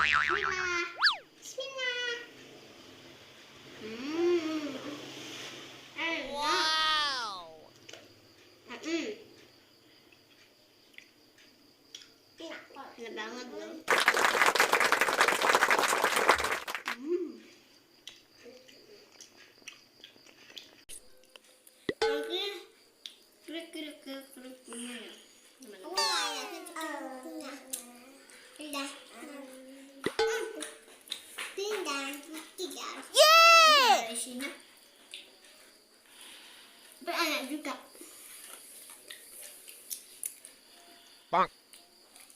Bismillah. Bismillah. Enak. Wow. Enak banget loh. Enak juga. Bang.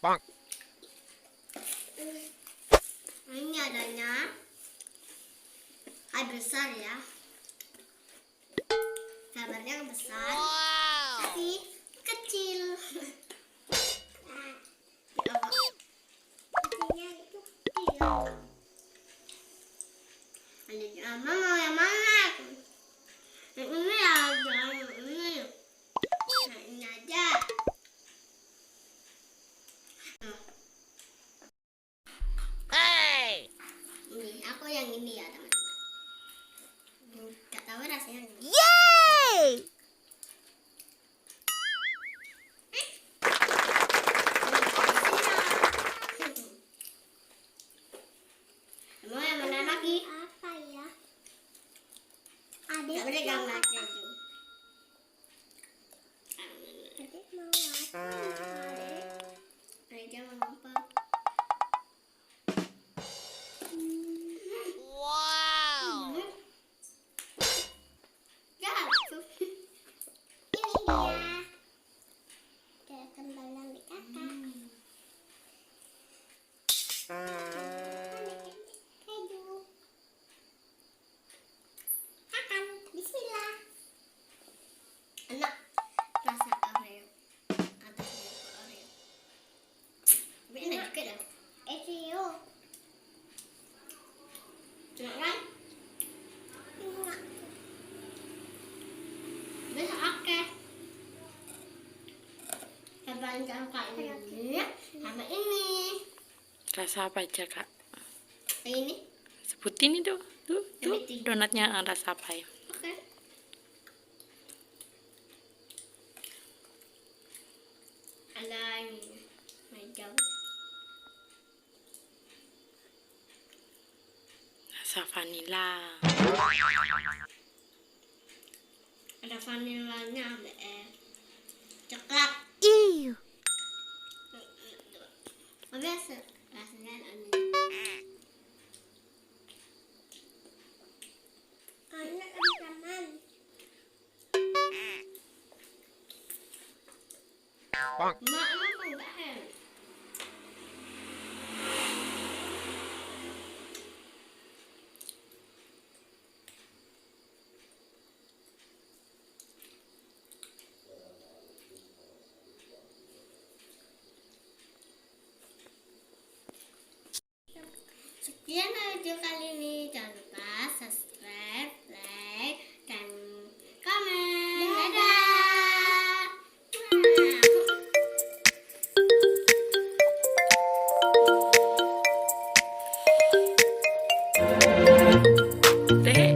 Bang. Ini adanya air besar ya. Kabarnya besar, Wow. tapi kecil. Kecilnya itu kecil. Mama mau yang mana? Yang ini aja, yang ini. Nah, ini aja. Hey. Ini aku yang ini ya teman-teman. Gak tahu rasanya. Yay. Mau yang mana lagi? Apa ya? Gak Adik boleh mau gambar apa? keju. Adik mau apa? Adik? Aja mau apa? Wow. Jatuh. Ini dia. Dia kembali di kakak. Keju. Makan. Bismillah. Enak. Rasa Oreo. Atasnya Oreo. Tapi enak juga dah. Ezio. Enak kan? Enak. Bisa akeh. Cobain sama ini. Sama ini. Rasa apa aja, Kak? Ini. Sebutin itu. Tuh, Sebutin. donatnya rasa apa ya? Oke. Ada ini. Macam. Rasa vanila. Ada vanilanya, ada coklat. Ew. Biasa rasanya ini. Anak teman-teman. Bang. Mak, emang kok enggak enak? Sekian video kali ini. Jangan lupa subscribe, like, dan komen. Dadah. Teh.